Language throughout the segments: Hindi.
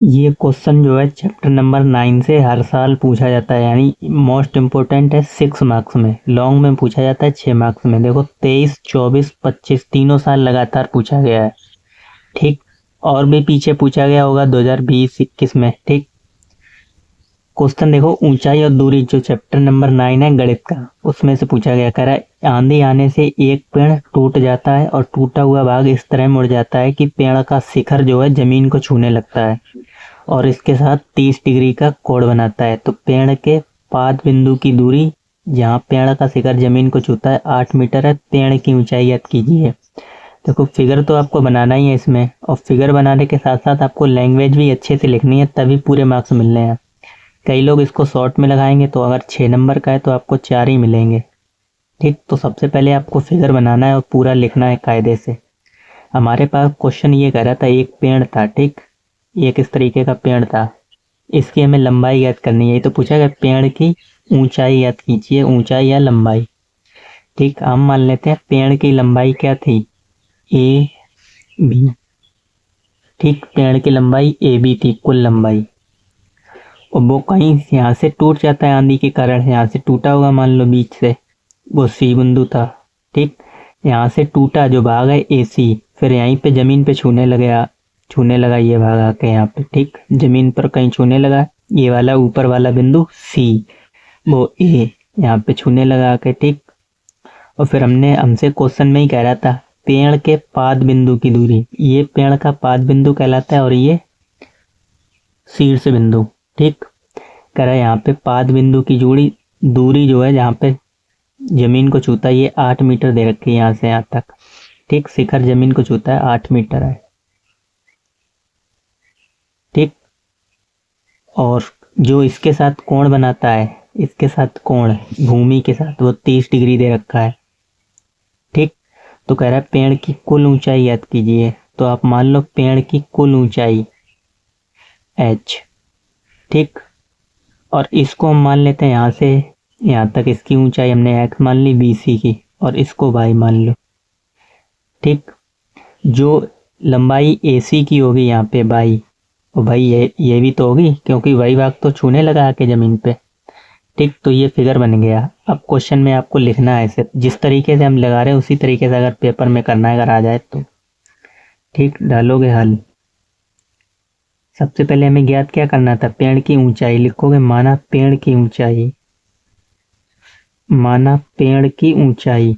ये क्वेश्चन जो है चैप्टर नंबर 9 से हर साल पूछा जाता है, यानी मोस्ट इम्पोर्टेंट है 6 मार्क्स में। लॉन्ग में पूछा जाता है 6 मार्क्स में। देखो 23, 24, 25 तीनों साल लगातार पूछा गया है। ठीक, और भी पीछे पूछा गया होगा 2020, 21 में। ठीक, क्वेश्चन देखो, ऊंचाई और दूरी जो चैप्टर नंबर 9 है गणित का, उसमें से पूछा गया। कह रहा है आंधी आने से एक पेड़ टूट जाता है और टूटा हुआ भाग इस तरह मुड़ जाता है कि पेड़ का शिखर जो है जमीन को छूने लगता है और इसके साथ 30 डिग्री का कोण बनाता है। तो पेड़ के पाद बिंदु की दूरी जहाँ पेड़ का शिखर जमीन को छूता है 8 मीटर है। पेड़ की ऊंचाई याद कीजिए। देखो फिगर तो आपको बनाना ही है इसमें, और फिगर बनाने के साथ साथ आपको लैंग्वेज भी अच्छे से लिखनी है, तभी पूरे मार्क्स मिलने हैं। कई लोग इसको शॉर्ट में लगाएंगे तो अगर 6 नंबर का है तो आपको 4 ही मिलेंगे। ठीक, तो सबसे पहले आपको फिगर बनाना है और पूरा लिखना है कायदे से। हमारे पास क्वेश्चन ये कह रहा था, एक पेड़ था। ठीक, ये किस तरीके का पेड़ था, इसकी हमें लंबाई याद करनी है। ये तो पूछा गया पेड़ की ऊंचाई याद कीजिए, ऊंचाई या लंबाई। ठीक, हम मान लेते हैं पेड़ की लंबाई क्या थी, ए बी। ठीक, पेड़ की लंबाई ए बी थी, कुल लंबाई। और वो कहीं यहाँ से टूट जाता है आंधी के कारण, यहाँ से टूटा होगा मान लो बीच से, वो सी बिंदु था। ठीक, यहाँ से टूटा जो भाग है ए सी, फिर यहीं पे जमीन पे छूने लगा ये भाग आके यहाँ पे। ठीक, जमीन पर कहीं छूने लगा, ये वाला ऊपर वाला बिंदु सी, वो ए यहाँ पे छूने लगा आके। ठीक, और फिर हमसे क्वेश्चन में ही कह रहा था पेड़ के पाद बिंदु की दूरी, ये पेड़ का पाद बिंदु कहलाता है और ये शीर्ष बिंदु। ठीक, कह रहा है यहाँ पे पाद बिंदु की दूरी जो है जहाँ पे जमीन को छूता है, ये 8 मीटर दे रखी है यहाँ से यहाँ तक। ठीक, शिखर जमीन को छूता है 8 मीटर है। ठीक, और जो इसके साथ कोण बनाता है, इसके साथ कोण भूमि के साथ, वो 30 डिग्री दे रखा है। ठीक, तो कह रहा है पेड़ की कुल ऊंचाई याद कीजिए। तो आप मान लो पेड़ की कुल ऊंचाई h। ठीक, और इसको हम मान लेते हैं यहाँ से यहाँ तक, इसकी ऊंचाई हमने x मान ली BC की, और इसको y मान लो। ठीक, जो लंबाई AC की होगी यहाँ पे y, और भाई ये भी तो होगी क्योंकि y भाग तो छूने लगा आके जमीन पे। ठीक, तो ये फिगर बन गया। अब क्वेश्चन में आपको लिखना है इसे, जिस तरीके से हम लगा रहे हैं उसी तरीके से अगर पेपर में करना है, अगर आ जाए तो। ठीक, डालोगे हल। सबसे पहले हमें ज्ञात क्या करना था, पेड़ की ऊंचाई। लिखोगे माना पेड़ की ऊंचाई, माना पेड़ की ऊंचाई,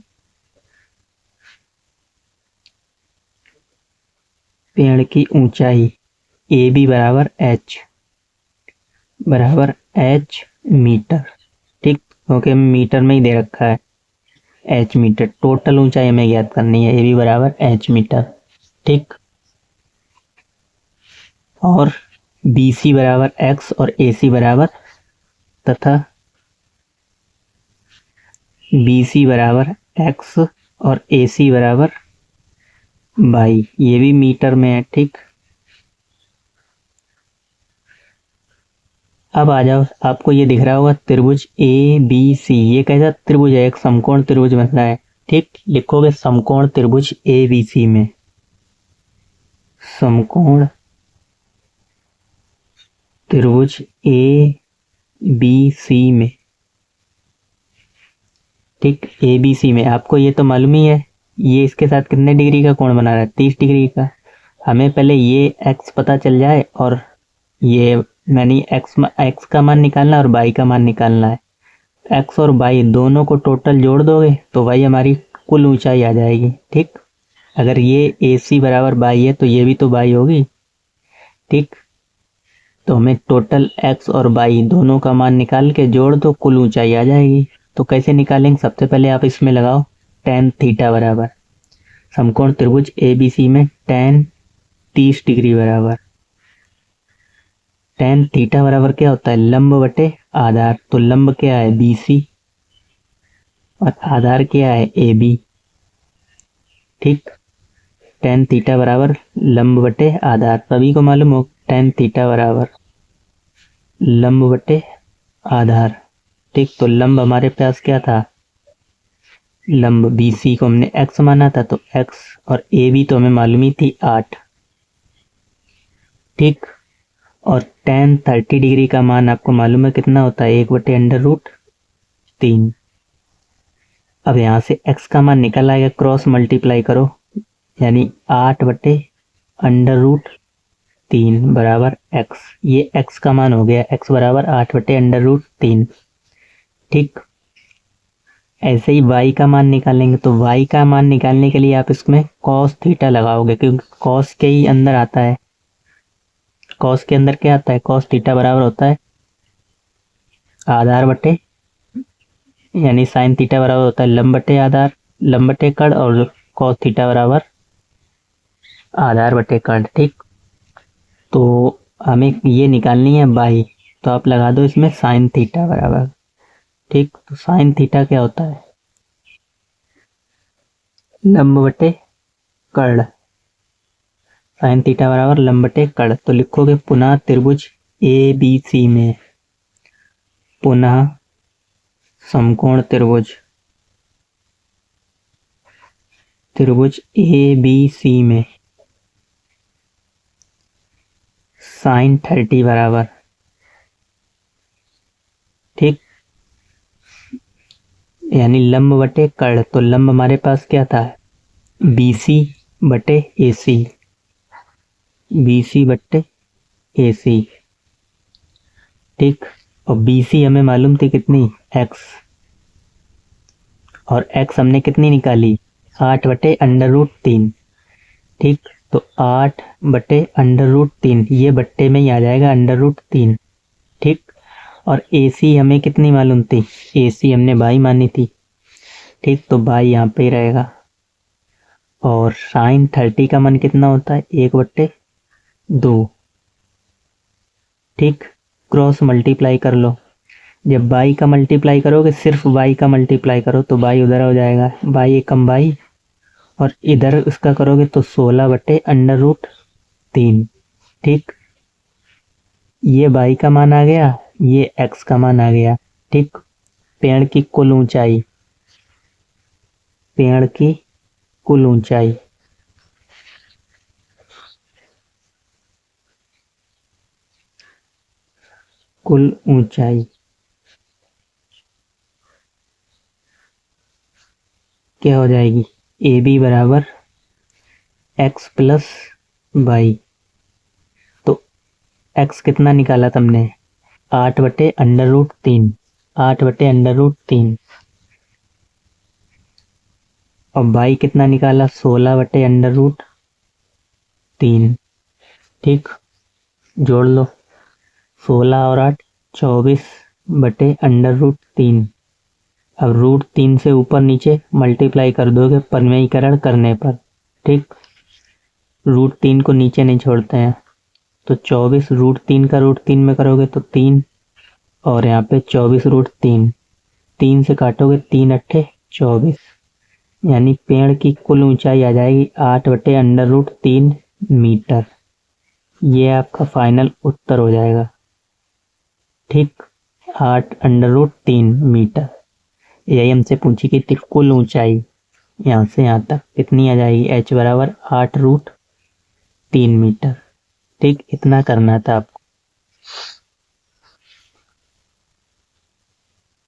पेड़ की ऊंचाई ए बी बराबर एच मीटर। ठीक, क्योंकि मीटर में ही दे रखा है एच मीटर। टोटल ऊंचाई हमें ज्ञात करनी है, ए बी बराबर एच मीटर। ठीक, और बी सी बराबर एक्स और ए सी बराबर, तथा बी सी बराबर एक्स और ए सी बराबर बाई, ये भी मीटर में है। ठीक, अब आ जाओ, आपको ये दिख रहा होगा त्रिभुज ए बी सी। ये कैसा त्रिभुज है, एक समकोण त्रिभुज बन रहा है। ठीक, लिखोगे समकोण त्रिभुज ए बी सी में, समकोण त्रिभुज ए बी सी में। ठीक, ए बी सी में आपको ये तो मालूम ही है, ये इसके साथ कितने डिग्री का कोण बना रहा है, 30 डिग्री का। हमें पहले ये एक्स पता चल जाए और ये मैंने एक्स का मान निकालना और बाई का मान निकालना है। एक्स और बाई दोनों को टोटल जोड़ दोगे तो भाई हमारी कुल ऊंचाई आ जाएगी। ठीक, अगर ये ए सी बराबर बाई है तो ये भी तो बाई होगी। ठीक, तो हमें टोटल एक्स और बाई दोनों का मान निकाल के जोड़ दो, कुल ऊंचाई आ जाएगी। तो कैसे निकालेंगे, सबसे पहले आप इसमें लगाओ tan थीटा बराबर समकोण त्रिभुज ए बी सी में tan 30 डिग्री बराबर, tan थीटा बराबर क्या होता है, लंब बटे आधार। तो लंब क्या है BC और आधार क्या है AB। ठीक, tan थीटा बराबर लंब बटे आधार, सभी को मालूम हो tan थीटा बराबर लंब बटे आधार। ठीक, तो लंब हमारे पास क्या था, लंब BC को हमने x माना था, तो x और AB तो हमें मालूम ही थी 8। ठीक, और tan 30 डिग्री का मान आपको मालूम है कितना होता है, 1/√3। अब यहाँ से x का मान निकल आएगा, क्रॉस मल्टीप्लाई करो, यानी 8/√3 बराबर x। ये x का मान हो गया, x बराबर 8/√3। ठीक, ऐसे ही y का मान निकालेंगे, तो y का मान निकालने के लिए आप इसमें cos थीटा लगाओगे, क्योंकि cos के ही अंदर आता है। cos के अंदर क्या आता है, cos थीटा बराबर होता है आधार बटे, यानी sin थीटा बराबर होता है लंब बटे आधार, लंब बटे कड़, और cos थीटा बराबर आधार बटे कड़। ठीक, तो हमें ये निकालनी है y, तो आप लगा दो इसमें sin थीटा बराबर। ठीक, तो sin थीटा क्या होता है, लंब बटे कड़, sin थीटा बराबर लंब बटे कड़। तो लिखोगे पुनः त्रिभुज ABC में, पुनः समकोण त्रिभुज, त्रिभुज ABC में sin 30 बराबर, ठीक, यानी लंब बटे कड़। तो लंब हमारे पास क्या था, BC बटे AC, BC बटे AC। ठीक, और BC हमें मालूम थी कितनी, x, और x हमने कितनी निकाली, 8/√3। ठीक, तो 8/√3, ये बट्टे में ही आ जाएगा √3। ठीक, और AC हमें कितनी मालूम थी, AC हमने बाई मानी थी। ठीक, तो बाई यहाँ पे ही रहेगा। और sin 30 का मान कितना होता है, 1/2। ठीक, क्रॉस मल्टीप्लाई कर लो, जब बाई का मल्टीप्लाई करोगे, सिर्फ बाई का मल्टीप्लाई करो तो बाई उधर हो जाएगा, बाई एकम बाई, और इधर इसका करोगे तो 16/√3। ठीक, ये बाई का मान आ गया, ये x का मान आ गया। ठीक, पेड़ की कुल ऊंचाई, पेड़ की कुल ऊंचाई, कुल ऊंचाई क्या हो जाएगी, AB बराबर x प्लस बाई। तो x कितना निकाला तुमने, 8/√3, 8/√3, और बाई कितना निकाला, 16/√3। ठीक, जोड़ लो, 16 और 8 24/√3। अब √3 से ऊपर नीचे मल्टीप्लाई कर दोगे परिमेयीकरण करने पर। ठीक, √3 को नीचे नहीं छोड़ते हैं, तो 24 √3 का √3 में करोगे तो 3, और यहाँ पे 24√3, 3 से काटोगे 3 अट्ठे 24, यानी पेड़ की कुल ऊंचाई आ जाएगी 8/√3 मीटर। ये आपका फाइनल उत्तर हो जाएगा। ठीक, 8/√3 मीटर। यही हमसे पूछी कि कुल ऊंचाई यहाँ से यहाँ तक कितनी आ जाएगी, h बराबर 8√3 मीटर। ठीक, इतना करना था आपको।